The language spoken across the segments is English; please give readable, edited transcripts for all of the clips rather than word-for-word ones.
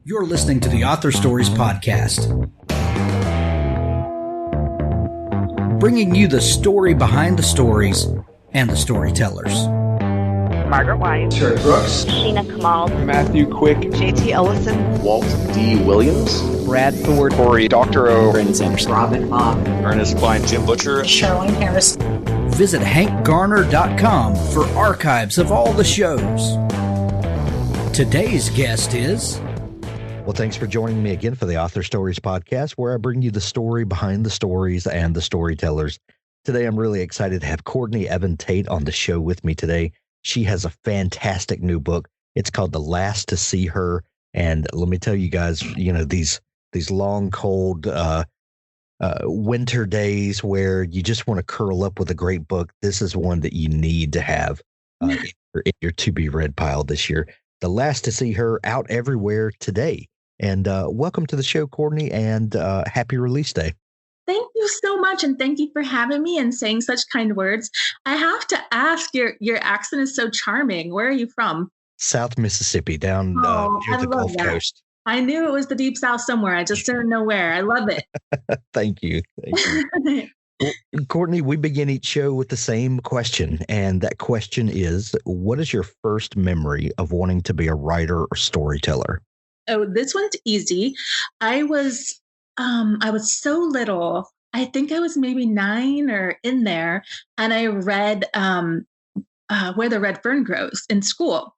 You're listening to the Author Stories Podcast, bringing you the story behind the stories and the storytellers. Margaret White, Terry Brooks, Sheena Kamal, Matthew Quick, JT Ellison, Walt D. Williams, Brad Ford, Corey, Dr. O, Brandon Sanderson, Robin Mott, Ernest Klein, Jim Butcher, Charlene Harris. Visit hankgarner.com for archives of all the shows. Today's guest is... Well, thanks for joining me again for the Author Stories Podcast, where I bring you the story behind the stories and the storytellers. Today, I'm really excited to have Courtney Evan Tate on the show with me today. She has a fantastic new book. It's called The Last to See Her. And let me tell you guys, you know, these long, cold winter days where you just want to curl up with a great book. This is one that you need to have in your to-be-read pile this year. The Last to See Her, out everywhere today. And welcome to the show, Courtney, and happy release day. Thank you so much, and thank you for having me and saying such kind words. I have to ask, your accent is so charming. Where are you from? South Mississippi, down near the Gulf Coast. I knew it was the Deep South somewhere. I just didn't know where. I love it. Thank you. Well, Courtney, we begin each show with the same question, and that question is, what is your first memory of wanting to be a writer or storyteller? Oh, this one's easy. I was so little. I think I was maybe 9 or in there, and I read Where the Red Fern Grows in school.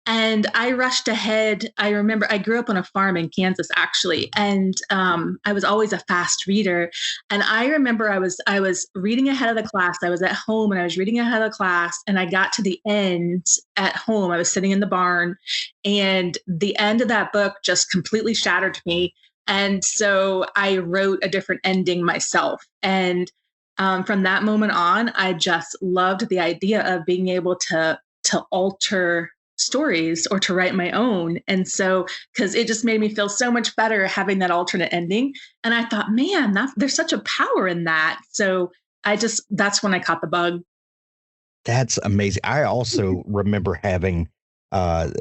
And I rushed ahead. I remember I grew up on a farm in Kansas, actually, and I was always a fast reader. And I remember I was reading ahead of the class. I was at home and I was reading ahead of the class, and I got to the end at home. I was sitting in the barn, and the end of that book just completely shattered me. And so I wrote a different ending myself. And from that moment on, I just loved the idea of being able to alter stories or to write my own. And so, because it just made me feel so much better having that alternate ending. And I thought, man, there's such a power in that. So that's when I caught the bug. That's amazing. I also remember having a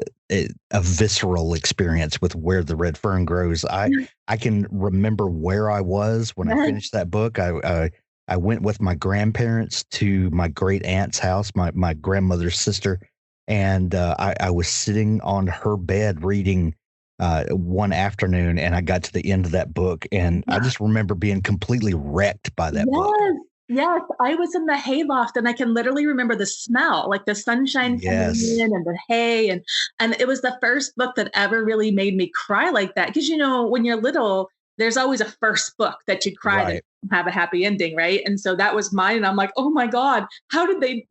visceral experience with Where the Red Fern Grows. I can remember where I was when I finished that book. I went with my grandparents to my great aunt's house, my grandmother's sister. And I was sitting on her bed reading one afternoon, and I got to the end of that book, and I just remember being completely wrecked by that book. Yes, I was in the hayloft, and I can literally remember the smell, like the sunshine coming in and the hay, and it was the first book that ever really made me cry like that. Because when you're little, there's always a first book that you cry Right. to have a happy ending, right? And so that was mine, and I'm like, oh my God,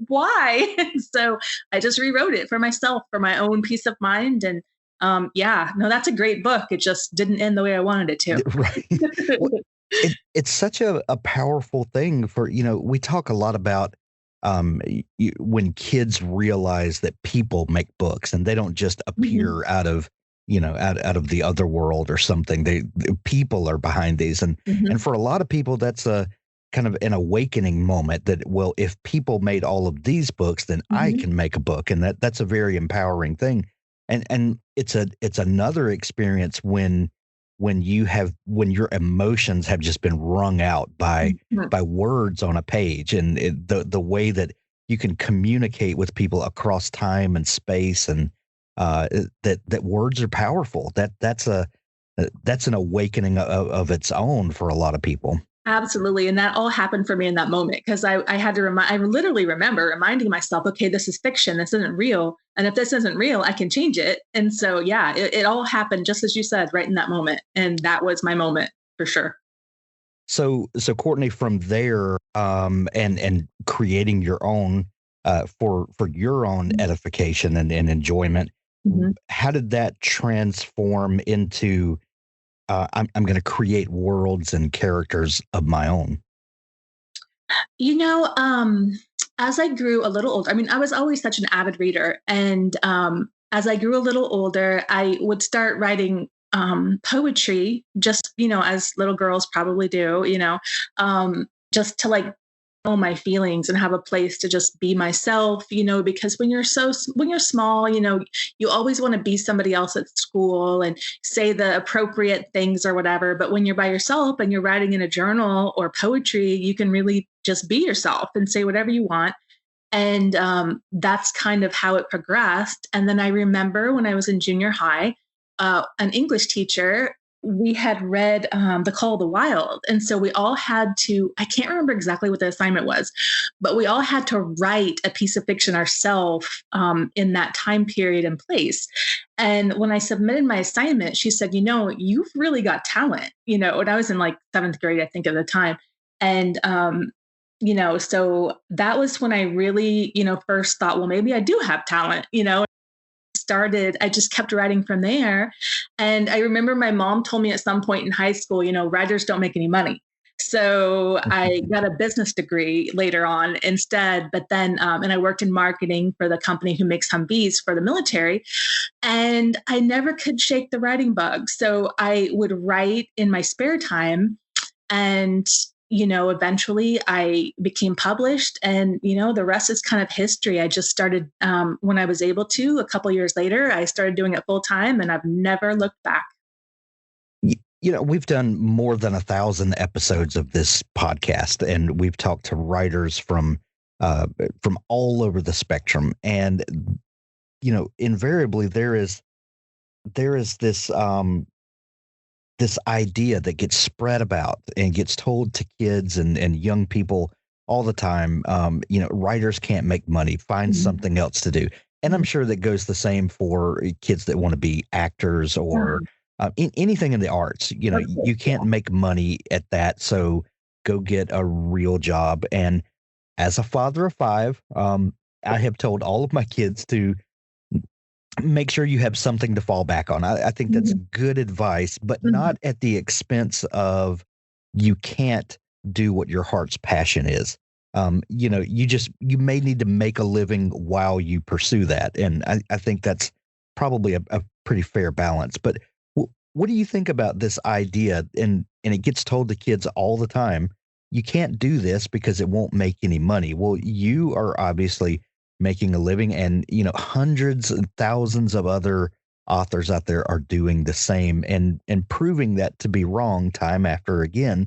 why? And so I just rewrote it for myself, for my own peace of mind. And that's a great book. It just didn't end the way I wanted it to. Right. Well, it's such a powerful thing for, we talk a lot about when kids realize that people make books and they don't just appear out of the other world or something. The people are behind these. And for a lot of people, that's a kind of an awakening moment that, well, if people made all of these books, then I can make a book. And that's a very empowering thing. And it's another experience when your emotions have just been wrung out by words on a page, and the way that you can communicate with people across time and space, and that words are powerful. That's an awakening of its own for a lot of people. Absolutely. And that all happened for me in that moment, because I had to I literally remember reminding myself, okay, this is fiction. This isn't real. And if this isn't real, I can change it. And so, it all happened just as you said, right in that moment. And that was my moment for sure. So Courtney, from there, and creating your own, for your own edification and enjoyment, how did that transform into, I'm going to create worlds and characters of my own? As I grew a little older, I was always such an avid reader. And as I grew a little older, I would start writing poetry, just, as little girls probably do, just to my feelings and have a place to just be myself, because when you're small, you always want to be somebody else at school and say the appropriate things or whatever. But when you're by yourself and you're writing in a journal or poetry, you can really just be yourself and say whatever you want. And that's kind of how it progressed. And then I remember when I was in junior high, an English teacher, we had read The Call of the Wild. And so we all had to, I can't remember exactly what the assignment was, but we all had to write a piece of fiction ourselves in that time period and place. And when I submitted my assignment, she said, you've really got talent, and I was in like 7th grade, I think at the time. And, so that was when I really, first thought, well, maybe I do have talent, I just kept writing from there. And I remember my mom told me at some point in high school, writers don't make any money. So I got a business degree later on instead. But then, and I worked in marketing for the company who makes Humvees for the military. And I never could shake the writing bug. So I would write in my spare time. And eventually I became published, and, the rest is kind of history. I just started when I was able to. A couple years later, I started doing it full time, and I've never looked back. We've done more than 1,000 episodes of this podcast, and we've talked to writers from all over the spectrum. And, invariably there is this idea that gets spread about and gets told to kids and young people all the time. Writers can't make money, find something else to do. And I'm sure that goes the same for kids that want to be actors or anything in the arts. You can't make money at that. So go get a real job. And as a father of 5, I have told all of my kids to make sure you have something to fall back on. I think that's good advice, but not at the expense of you can't do what your heart's passion is. You may need to make a living while you pursue that. And I think that's probably a pretty fair balance. But what do you think about this idea? And it gets told to kids all the time, you can't do this because it won't make any money. Well, you are obviously making a living, and hundreds and thousands of other authors out there are doing the same and proving that to be wrong time after again.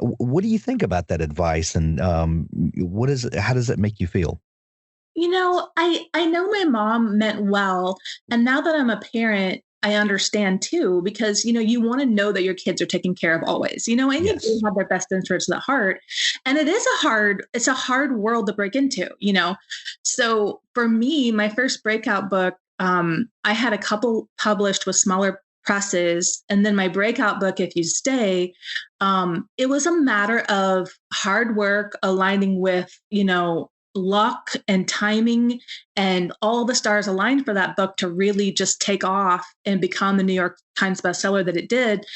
What do you think about that advice, and how does it make you feel? I know my mom meant well, and now that I'm a parent, I understand too, because, you want to know that your kids are taken care of always, and Yes. you have their best interests at heart. And it's a hard world to break into, So for me, my first Breakout book, I had a couple published with smaller presses. And then my Breakout book, If You Stay, it was a matter of hard work aligning with, luck and timing, and all the stars aligned for that book to really just take off and become the New York Times bestseller that it did.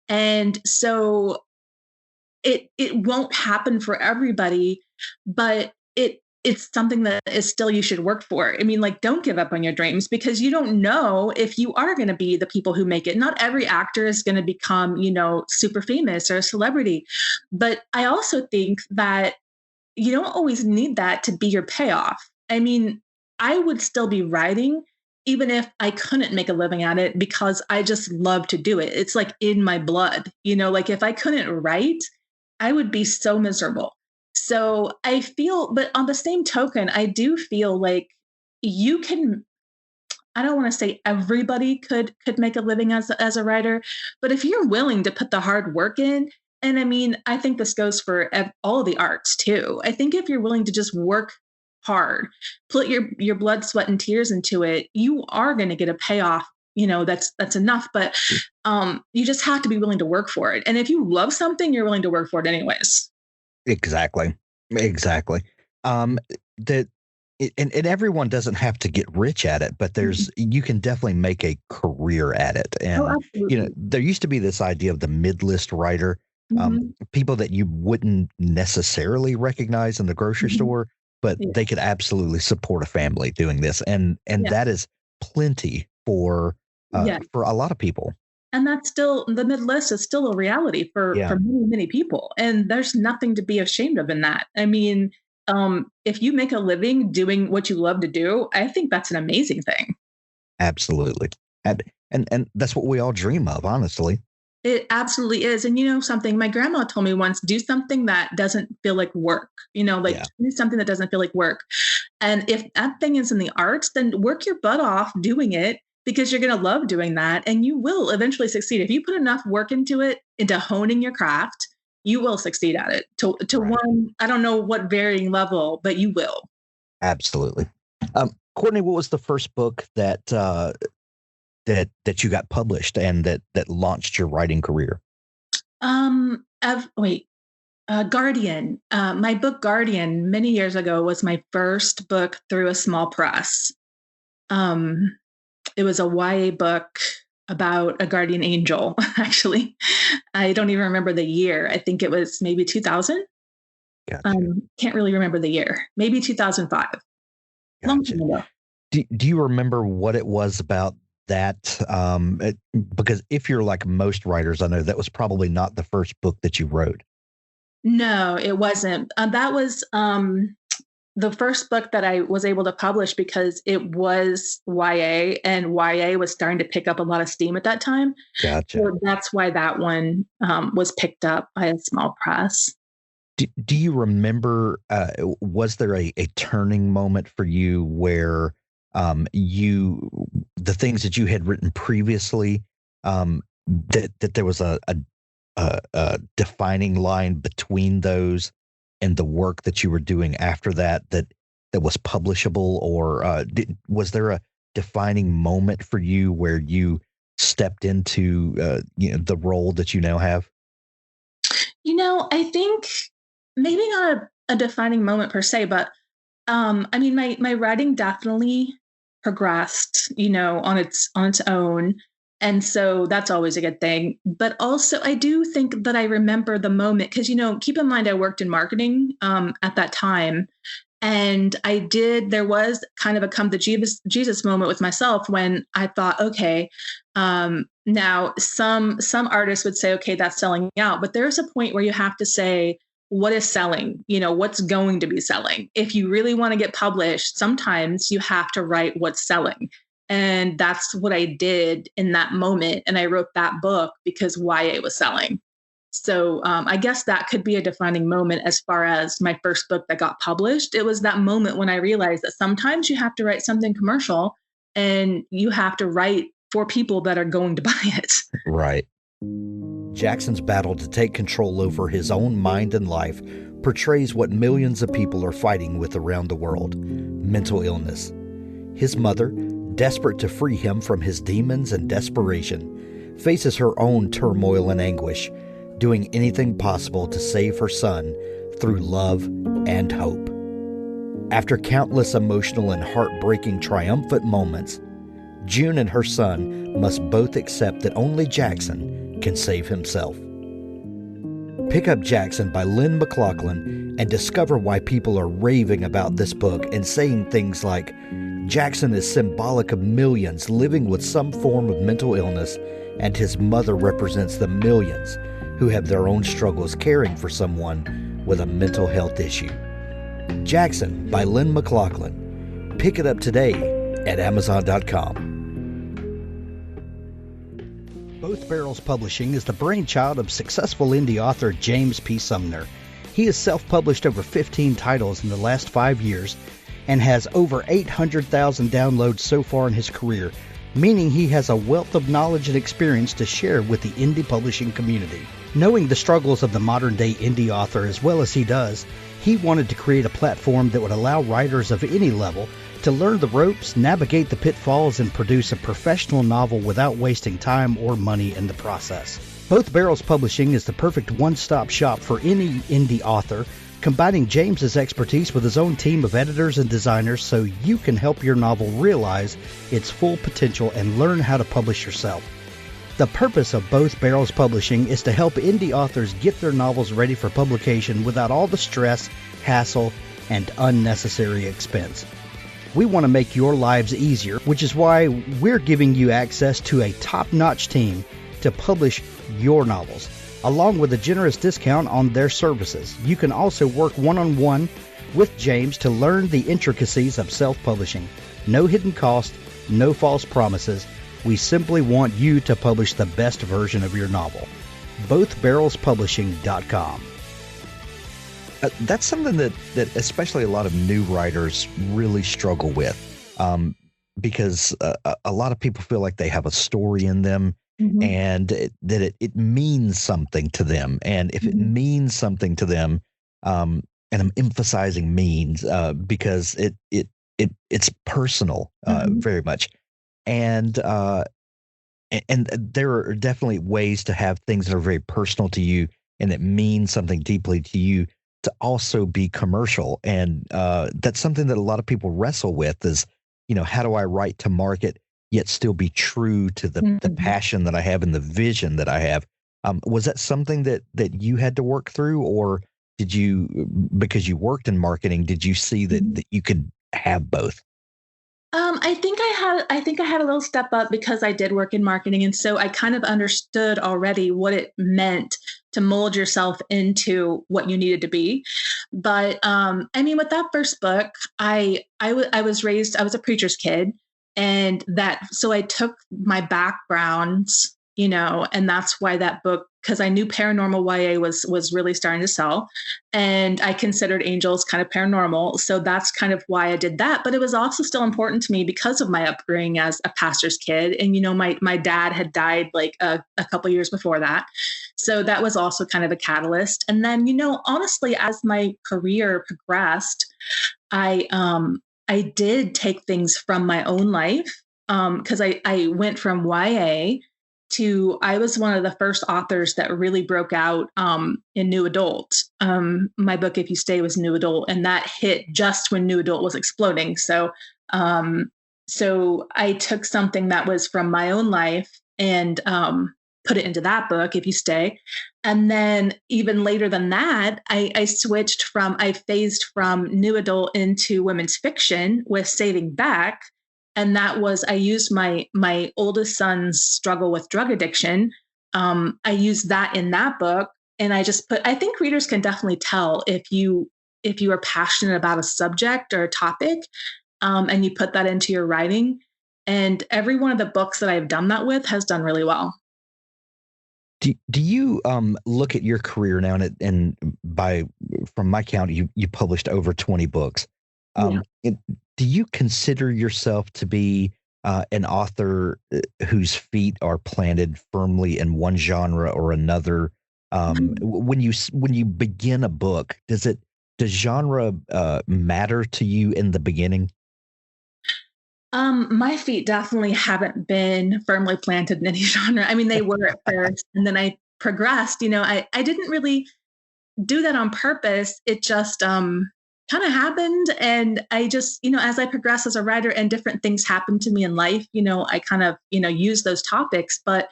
And so it won't happen for everybody, but it's something that is still you should work for. I mean, don't give up on your dreams, because you don't know if you are going to be the people who make it. Not every actor is going to become, super famous or a celebrity. But I also think that you don't always need that to be your payoff. I mean, I would still be writing even if I couldn't make a living at it, because I just love to do it. It's like in my blood, if I couldn't write, I would be so miserable. So I feel, but on the same token, I do feel like you can, I don't want to say everybody could make a living as a writer, but if you're willing to put the hard work in, and I mean, I think this goes for all the arts too. I think if you're willing to just work hard, put your blood, sweat, and tears into it, you are going to get a payoff. That's enough. But you just have to be willing to work for it. And if you love something, you're willing to work for it anyways. Exactly. And everyone doesn't have to get rich at it, but you can definitely make a career at it. And there used to be this idea of the mid-list writer. People that you wouldn't necessarily recognize in the grocery store, but they could absolutely support a family doing this. And that is plenty for a lot of people. And that's still, the mid-list is still a reality for many, many people. And there's nothing to be ashamed of in that. I mean, if you make a living doing what you love to do, I think that's an amazing thing. Absolutely. And that's what we all dream of, honestly. It absolutely is. And you know something, my grandma told me once, do something that doesn't feel like work, do something that doesn't feel like work. And if that thing is in the arts, then work your butt off doing it, because you're going to love doing that and you will eventually succeed. If you put enough work into it, into honing your craft, you will succeed at it to one, I don't know what varying level, but you will. Absolutely. Courtney, what was the first book that you got published and that launched your writing career? Guardian. My book Guardian many years ago was my first book through a small press. It was a YA book about a guardian angel, actually. I don't even remember the year. I think it was maybe 2000. Gotcha. Can't really remember the year. Maybe 2005. Gotcha. Long time ago. Do you remember what it was about that? Because if you're like most writers, I know that was probably not the first book that you wrote. No, it wasn't. That was the first book that I was able to publish because it was YA, and YA was starting to pick up a lot of steam at that time. Gotcha. So that's why that one was picked up by a small press. Do you remember, was there a turning moment for you where the things that you had written previously, that there was a defining line between those and the work that you were doing after that was publishable, or was there a defining moment for you where you stepped into the role that you now have? I think maybe not a defining moment per se, but I mean, my writing definitely progressed, on its own. And so that's always a good thing. But also, I do think that I remember the moment because, keep in mind, I worked in marketing at that time. And there was kind of a come to Jesus moment with myself when I thought, okay, now some artists would say, okay, that's selling out. But there's a point where you have to say, what is selling? What's going to be selling? If you really want to get published, sometimes you have to write what's selling. And that's what I did in that moment. And I wrote that book because YA was selling. So I guess that could be a defining moment as far as my first book that got published. It was that moment when I realized that sometimes you have to write something commercial and you have to write for people that are going to buy it. Right. Jackson's battle to take control over his own mind and life portrays what millions of people are fighting with around the world: mental illness. His mother, desperate to free him from his demons and desperation, faces her own turmoil and anguish, doing anything possible to save her son through love and hope. After countless emotional and heartbreaking triumphant moments, June and her son must both accept that only Jackson can save himself. Pick up Jackson by Lynn Mclaughlin and discover why people are raving about this book and saying things like, Jackson is symbolic of millions living with some form of mental illness, and his mother represents the millions who have their own struggles caring for someone with a mental health issue. Jackson by Lynn Mclaughlin. Pick it up today at Amazon.com. Both Barrels Publishing is the brainchild of successful indie author James P. Sumner. He has self-published over 15 titles in the last 5 years and has over 800,000 downloads so far in his career, meaning he has a wealth of knowledge and experience to share with the indie publishing community. Knowing the struggles of the modern-day indie author as well as he does, he wanted to create a platform that would allow writers of any level to learn the ropes, navigate the pitfalls, and produce a professional novel without wasting time or money in the process. Both Barrels Publishing is the perfect one-stop shop for any indie author, combining James's expertise with his own team of editors and designers so you can help your novel realize its full potential and learn how to publish yourself. The purpose of Both Barrels Publishing is to help indie authors get their novels ready for publication without all the stress, hassle, and unnecessary expense. We want to make your lives easier, which is why we're giving you access to a top-notch team to publish your novels, along with a generous discount on their services. You can also work one-on-one with James to learn the intricacies of self-publishing. No hidden cost, no false promises. We simply want you to publish the best version of your novel. BothBarrelsPublishing.com. That's something that especially a lot of new writers really struggle with, because a lot of people feel like they have a story in them, and that it means something to them. And if it means something to them, and I'm emphasizing means, because it's personal, very much. And there are definitely ways to have things that are very personal to you and that mean something deeply to you to also be commercial. And that's something that a lot of people wrestle with is, how do I write to market yet still be true to the passion that I have and the vision that I have? Was that something that you had to work through, or did you, because you worked in marketing, did you see that you could have both? I think I had a little step up because I did work in marketing. And so I kind of understood already what it meant to mold yourself into what you needed to be. But with that first book, I was a preacher's kid, and so I took my backgrounds, and that's why that book, because I knew paranormal YA was really starting to sell, and I considered angels kind of paranormal. So that's kind of why I did that. But it was also still important to me because of my upbringing as a pastor's kid. And, my dad had died like a couple years before that. So that was also kind of a catalyst. And then, honestly, as my career progressed, I did take things from my own life, because I went from YA to, I was one of the first authors that really broke out in new adult. My book, If You Stay, was new adult, and that hit just when new adult was exploding. So I took something that was from my own life and put it into that book, If You Stay. And then even later than that, I phased from new adult into women's fiction with Saving Back. And that was, I used my oldest son's struggle with drug addiction. I used that in that book. And I think readers can definitely tell if you are passionate about a subject or a topic, and you put that into your writing. And every one of the books that I've done that with has done really well. Do you look at your career now, and from my count, you published over 20 books. Do you consider yourself to be an author whose feet are planted firmly in one genre or another? When you begin a book, does genre matter to you in the beginning? My feet definitely haven't been firmly planted in any genre. I mean, they were at first, and then I progressed. I didn't really do that on purpose. It just kind of happened. And I just, as I progress as a writer and different things happen to me in life, I kind of, use those topics. But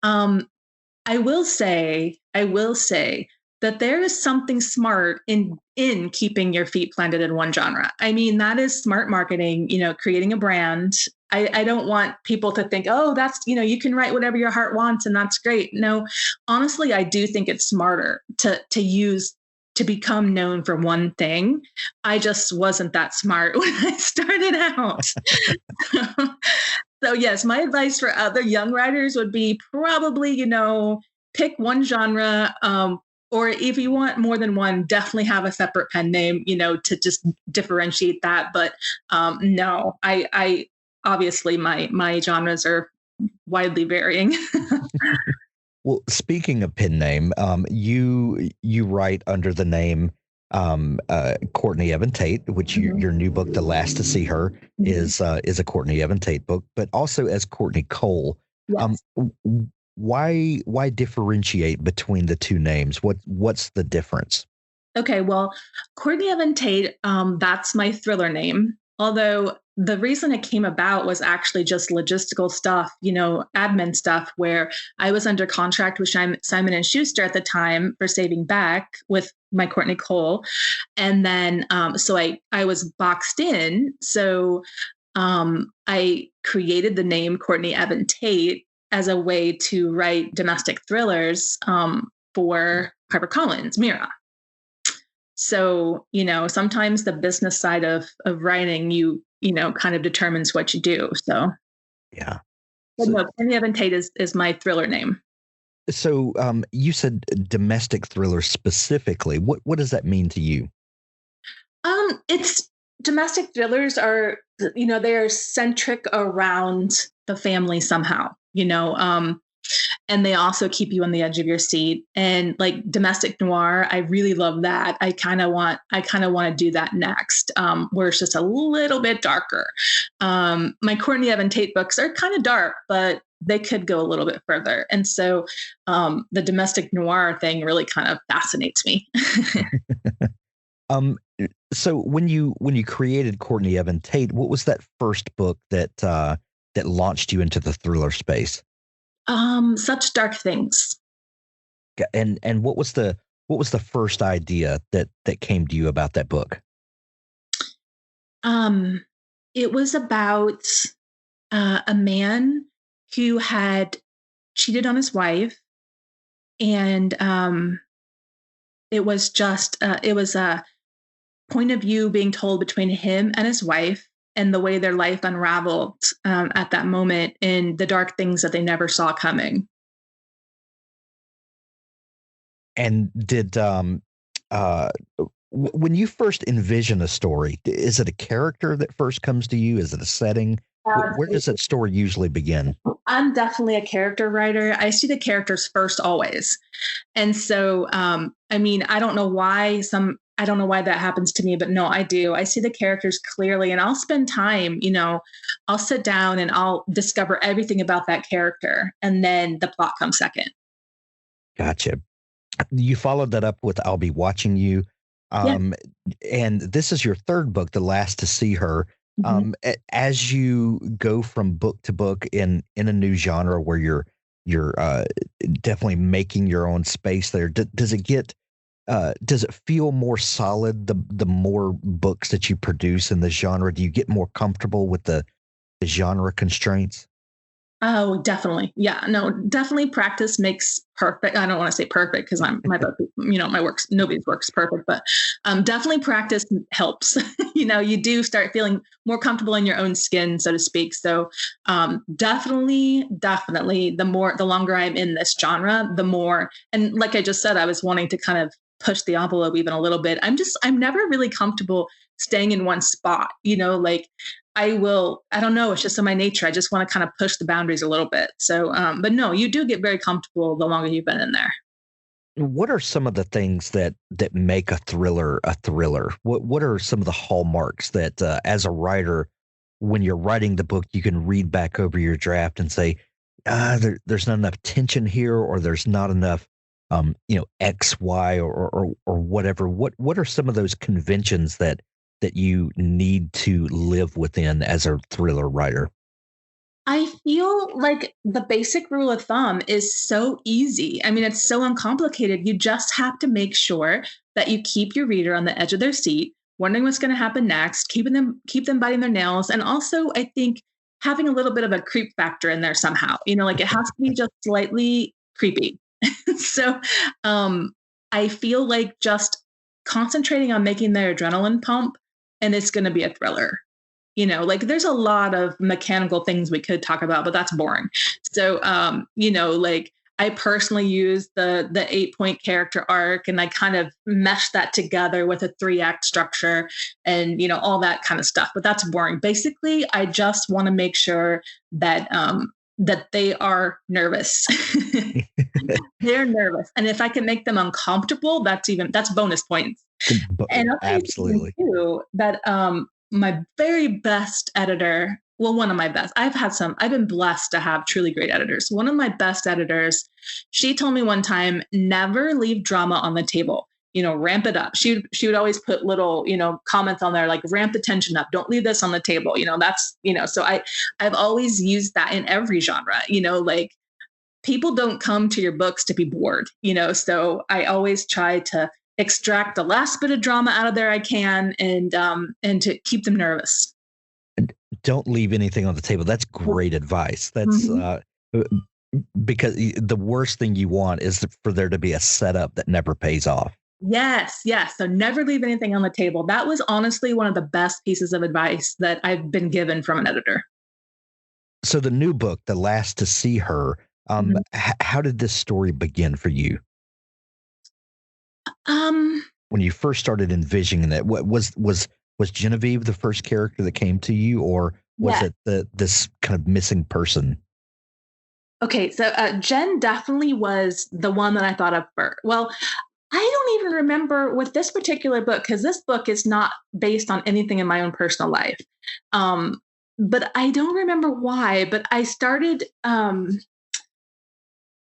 I will say that there is something smart in keeping your feet planted in one genre. I mean, that is smart marketing, creating a brand. I don't want people to think, oh, that's, you can write whatever your heart wants and that's great. No, honestly, I do think it's smarter to become known for one thing. I just wasn't that smart when I started out. So yes, my advice for other young writers would be probably, pick one genre, or if you want more than one, definitely have a separate pen name, to just differentiate that. But no, I obviously my genres are widely varying. Well, speaking of pen name, you write under the name Courtney Evan Tate, which your new book, The Last to See Her, is a Courtney Evan Tate book, but also as Courtney Cole. Yes. Why differentiate between the two names? What's the difference? Okay, well, Courtney Evan Tate, that's my thriller name. Although the reason it came about was actually just logistical stuff, admin stuff, where I was under contract with Simon & Schuster at the time for Saving Back with my Courtney Cole. And then, so I was boxed in. So I created the name Courtney Evan Tate. as a way to write domestic thrillers for HarperCollins, Mira. So, sometimes the business side of writing, kind of determines what you do. So, yeah. But no, Courtney Evan Tate is my thriller name. So you said domestic thriller specifically. What does that mean to you? It's domestic thrillers are, they are centric around the family somehow, and they also keep you on the edge of your seat. And like domestic noir, I really love that. I kind of want to do that next, where it's just a little bit darker. My Courtney Evan Tate books are kind of dark, but they could go a little bit further. And so the domestic noir thing really kind of fascinates me. So when you created Courtney Evan Tate, what was that first book that launched you into the thriller space? Such Dark Things. And what was the first idea that came to you about that book? It was about a man who had cheated on his wife, and it was a point of view being told between him and his wife, and the way their life unraveled at that moment, and the dark things that they never saw coming. And did when you first envision a story, is it a character that first comes to you? Is it a setting? Where does that story usually begin? I'm definitely a character writer. I see the characters first always. And so, I don't know why that happens to me, but no, I do. I see the characters clearly, and I'll spend time, I'll sit down and I'll discover everything about that character. And then the plot comes second. Gotcha. You followed that up with I'll Be Watching You. And this is your third book, The Last to See Her. Mm-hmm. As you go from book to book in a new genre where you're definitely making your own space there, does it feel more solid the more books that you produce in the genre? Do you get more comfortable with the genre constraints? Oh, definitely. Yeah, no, definitely practice makes perfect. I don't want to say perfect because my works, nobody's work's perfect, but definitely practice helps. You do start feeling more comfortable in your own skin, so to speak. So definitely, the longer I'm in this genre, the more, and like I just said, I was wanting to kind of push the envelope even a little bit. I'm never really comfortable staying in one spot, I don't know. It's just in my nature. I just want to kind of push the boundaries a little bit. So, but no, you do get very comfortable the longer you've been in there. What are some of the things that make a thriller a thriller? What are some of the hallmarks that, as a writer, when you're writing the book, you can read back over your draft and say, there's not enough tension here, or there's not enough, X, Y, or whatever. What are some of those conventions that you need to live within as a thriller writer? I feel like the basic rule of thumb is so easy. It's so uncomplicated. You just have to make sure that you keep your reader on the edge of their seat, wondering what's going to happen next, keep them biting their nails. And also, I think having a little bit of a creep factor in there somehow, it has to be just slightly creepy. So I feel like just concentrating on making their adrenaline pump, and it's going to be a thriller. There's a lot of mechanical things we could talk about, but that's boring. So, I personally use the 8-point character arc, and I kind of mesh that together with a 3-act structure and, all that kind of stuff. But that's boring. Basically, I just want to make sure that they are nervous. They're nervous. And if I can make them uncomfortable, that's bonus points. And absolutely too, that my very best editor, one of my best, I've been blessed to have truly great editors. One of my best editors, she told me one time, never leave drama on the table, ramp it up. She would always put little, comments on there, like ramp the tension up. Don't leave this on the table. So I've always used that in every genre, people don't come to your books to be bored, so I always try to extract the last bit of drama out of there I can, and to keep them nervous. Don't leave anything on the table. That's great advice. That's Because the worst thing you want is for there to be a setup that never pays off. Yes, yes. So never leave anything on the table. That was honestly one of the best pieces of advice that I've been given from an editor. So the new book, The Last to See Her, how did this story begin for you? When you first started envisioning it, what was Genevieve the first character that came to you, or was it this kind of missing person? Okay, so Jen definitely was the one that I thought of first. Well, I don't even remember with this particular book, because this book is not based on anything in my own personal life. But I don't remember why, but I started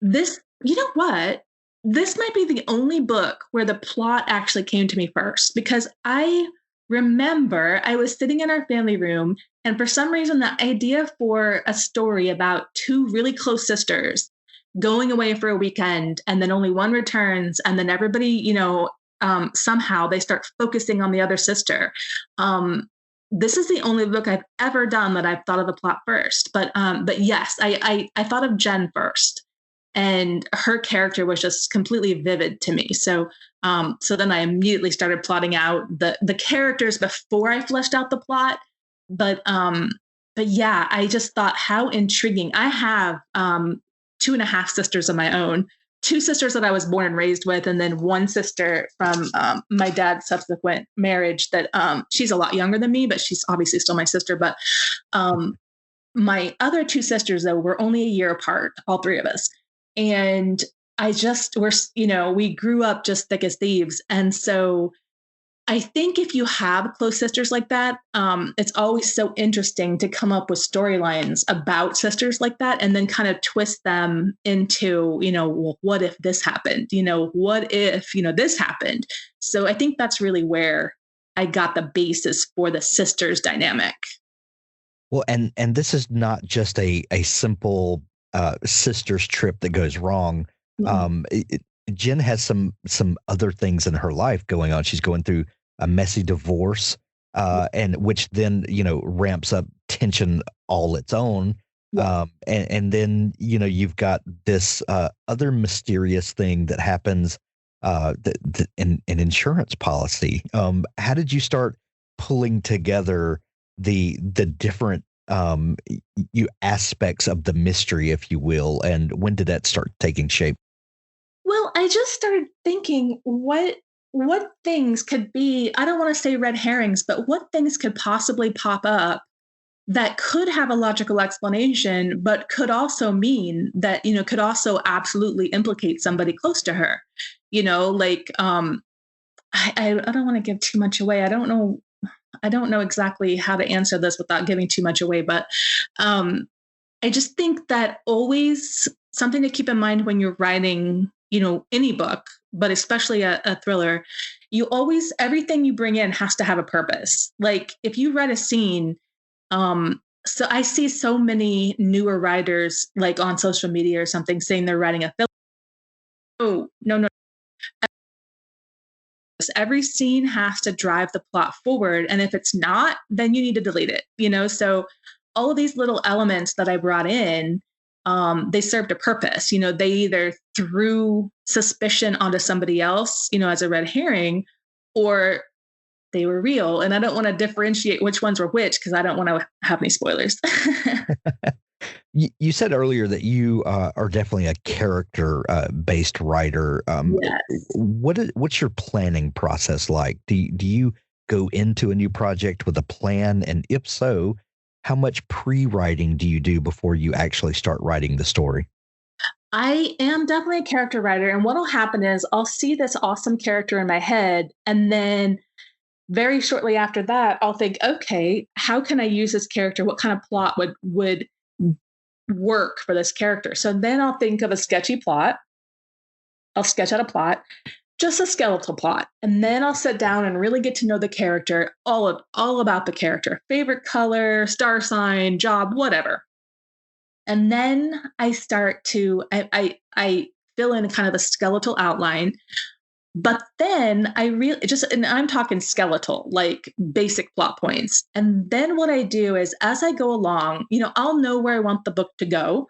this, you know what? This might be the only book where the plot actually came to me first, because I remember I was sitting in our family room, and for some reason, the idea for a story about two really close sisters going away for a weekend, and then only one returns, and then everybody, somehow they start focusing on the other sister. This is the only book I've ever done that I've thought of the plot first. But yes, I thought of Jen first, and her character was just completely vivid to me. So then I immediately started plotting out the characters before I fleshed out the plot. But yeah, I just thought how intriguing. I have 2.5 sisters of my own, 2 sisters that I was born and raised with, and then one sister from my dad's subsequent marriage that she's a lot younger than me, but she's obviously still my sister. But my other 2 sisters, though, were only a year apart, all 3 of us. And we grew up just thick as thieves. And so I think if you have close sisters like that, it's always so interesting to come up with storylines about sisters like that, and then kind of twist them into, well, what if this happened? What if, this happened? So I think that's really where I got the basis for the sisters dynamic. Well, and this is not just a simple sister's trip that goes wrong. Jen has some other things in her life going on. She's going through a messy divorce, and which then, ramps up tension all its own. Yeah. And then, you've got this other mysterious thing that happens in an insurance policy. How did you start pulling together the different aspects of the mystery, if you will, and when did that start taking shape? Well, I just started thinking what things could be, I don't want to say red herrings, but what things could possibly pop up that could have a logical explanation, but could also mean that, could also absolutely implicate somebody close to her. I don't want to give too much away. I don't know exactly how to answer this without giving too much away, but I just think that always something to keep in mind when you're writing, any book, but especially a thriller, everything you bring in has to have a purpose. Like if you write a scene, so I see so many newer writers like on social media or something saying they're writing a film. Oh, no. Every scene has to drive the plot forward. And if it's not, then you need to delete it, so all of these little elements that I brought in, they served a purpose. They either threw suspicion onto somebody else, as a red herring, or they were real. And I don't want to differentiate which ones were which, because I don't want to have any spoilers. You said earlier that you are definitely a character based writer. Yes. What's your planning process like? Do you go into a new project with a plan? And if so, how much pre-writing do you do before you actually start writing the story? I am definitely a character writer. And what'll happen is I'll see this awesome character in my head. And then very shortly after that, I'll think, okay, how can I use this character? What kind of plot would work for this character? So then I'll think of a sketchy plot. I'll sketch out a plot, just a skeletal plot. And then I'll sit down and really get to know the character, all about the character, favorite color, star sign, job, whatever. And then I start to, I fill in kind of a skeletal outline, but then and I'm talking skeletal, like basic plot points. And then what I do is as I go along, I'll know where I want the book to go.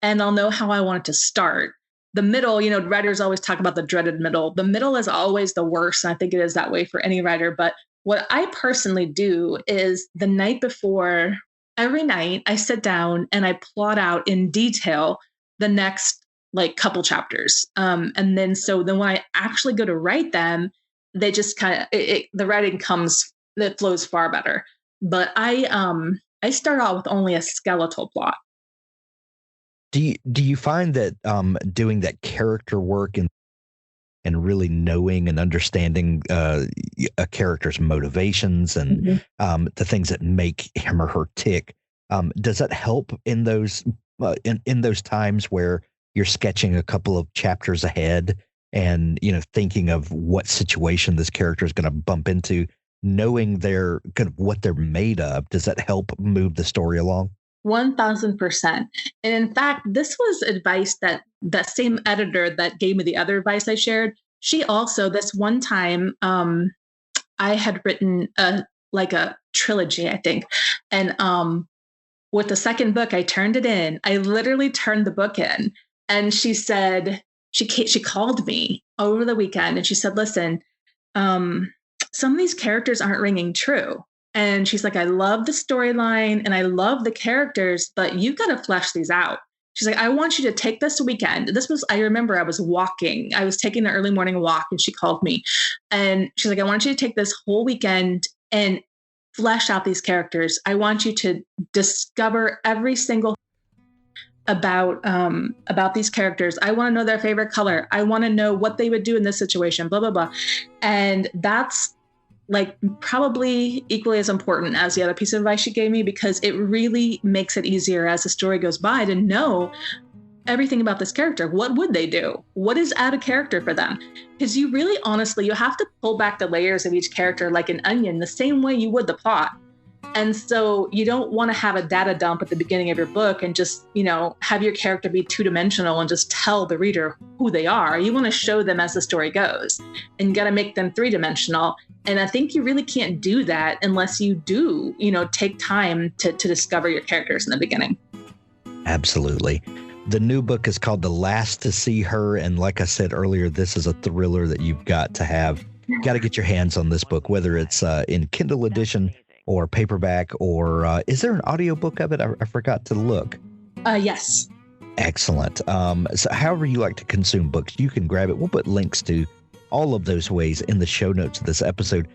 and I'll know how I want it to start. The middle, writers always talk about the dreaded middle. The middle is always the worst. And I think it is that way for any writer. But what I personally do is the night before, every night I sit down and I plot out in detail the next couple chapters. And then when I actually go to write them, they just the writing that flows far better. But I start out with only a skeletal plot. Do you find that doing that character work and really knowing and understanding a character's motivations and the things that make him or her tick, does that help in those in those times where you're sketching a couple of chapters ahead and thinking of what situation this character is going to bump into, knowing their kind of what they're made of? Does that help move the story along? 1000%. And in fact, this was advice that same editor that gave me the other advice I shared. She also, this one time, I had written a trilogy, I think. And with the second book, I turned it in. I literally turned the book in. And she said, she called me over the weekend and she said, listen, some of these characters aren't ringing true. And she's like, I love the storyline and I love the characters, but you've got to flesh these out. She's like, I want you to take this weekend. I remember I was walking. I was taking an early morning walk and she called me. And she's like, I want you to take this whole weekend and flesh out these characters. I want you to discover every single about these characters. I want to know their favorite color. I want to know what they would do in this situation, blah, blah, blah. And that's probably equally as important as the other piece of advice she gave me, because it really makes it easier as the story goes by to know everything about this character. What would they do? What is out of character for them? Because you really, honestly, you have to pull back the layers of each character like an onion, the same way you would the plot. And so you don't want to have a data dump at the beginning of your book and just, have your character be two-dimensional and just tell the reader who they are. You want to show them as the story goes, and you got to make them three-dimensional. And I think you really can't do that unless you do, take time to discover your characters in the beginning. Absolutely. The new book is called The Last to See Her. And like I said earlier, this is a thriller that you've got to have. You've got to get your hands on this book, whether it's in Kindle edition or paperback, or is there an audiobook of it? I forgot to look. Yes. Excellent. So however you like to consume books, you can grab it. We'll put links to all of those ways in the show notes of this episode.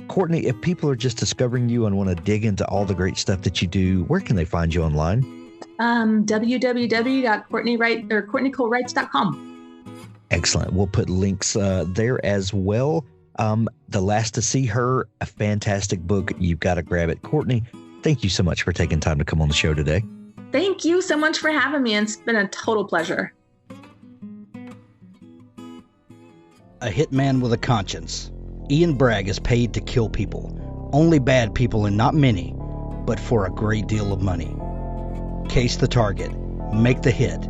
Courtney, if people are just discovering you and want to dig into all the great stuff that you do, where can they find you online? www.courtneycolewrites.com. Excellent. We'll put links there as well. The Last to See Her, a fantastic book. You've got to grab it. Courtney, thank you so much for taking time to come on the show today. Thank you so much for having me. It's been a total pleasure. A hitman with a conscience. Ian Bragg is paid to kill people. Only bad people and not many, but for a great deal of money. Case the target. Make the hit.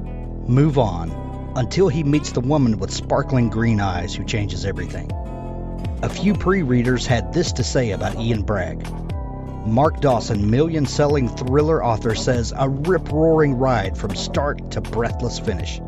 Move on until he meets the woman with sparkling green eyes who changes everything. A few pre-readers had this to say about Ian Bragg. Mark Dawson, million-selling thriller author, says a rip-roaring ride from start to breathless finish.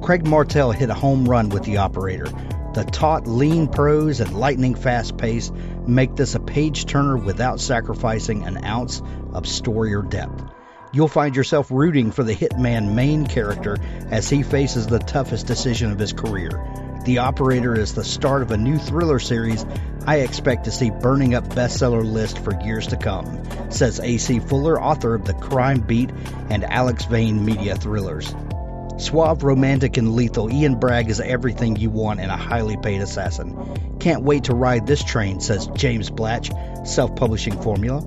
Craig Martell hit a home run with The Operator. The taut, lean prose and lightning-fast pace make this a page-turner without sacrificing an ounce of story or depth. You'll find yourself rooting for the hitman main character as he faces the toughest decision of his career. The Operator is the start of a new thriller series I expect to see burning up bestseller list for years to come, says A.C. Fuller, author of The Crime Beat and Alex Vane media thrillers. Suave, romantic, and lethal, Ian Bragg is everything you want in a highly paid assassin. Can't wait to ride this train, says James Blatch, self-publishing formula.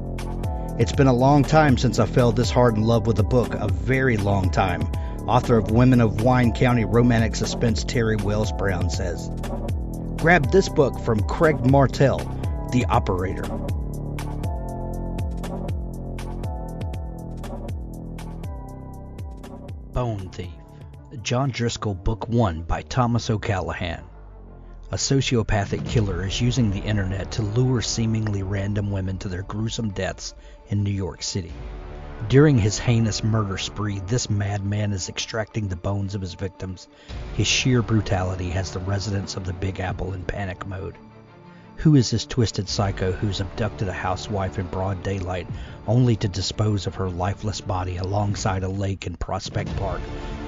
It's been a long time since I fell this hard in love with a book, a very long time. Author of Women of Wine County romantic suspense Terry Wells Brown says. Grab this book from Craig Martell, The Operator. Bone Thief, John Driscoll, Book 1 by Thomas O'Callahan. A sociopathic killer is using the internet to lure seemingly random women to their gruesome deaths in New York City. During his heinous murder spree, this madman is extracting the bones of his victims. His sheer brutality has the residents of the Big Apple in panic mode. Who is this twisted psycho who's abducted a housewife in broad daylight only to dispose of her lifeless body alongside a lake in Prospect Park,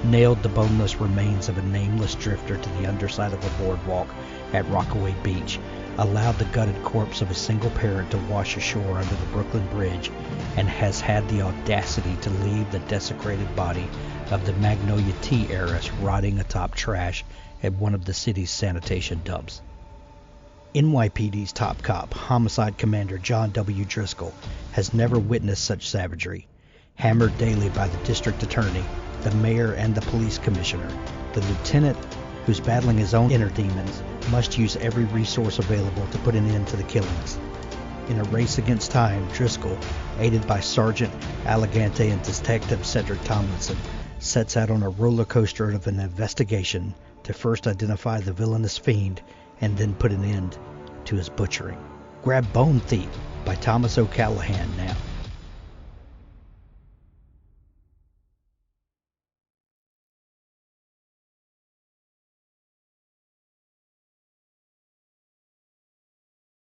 nailed the boneless remains of a nameless drifter to the underside of a boardwalk at Rockaway Beach, allowed the gutted corpse of a single parent to wash ashore under the Brooklyn Bridge, and has had the audacity to leave the desecrated body of the Magnolia Tea heiress rotting atop trash at one of the city's sanitation dumps. NYPD's top cop, Homicide Commander John W. Driscoll, has never witnessed such savagery. Hammered daily by the district attorney, the mayor, and the police commissioner, the lieutenant, who's battling his own inner demons, must use every resource available to put an end to the killings. In a race against time, Driscoll, aided by Sergeant Allegante and Detective Cedric Tomlinson, sets out on a roller coaster of an investigation to first identify the villainous fiend and then put an end to his butchering. Grab Bone Thief by Thomas O'Callahan now.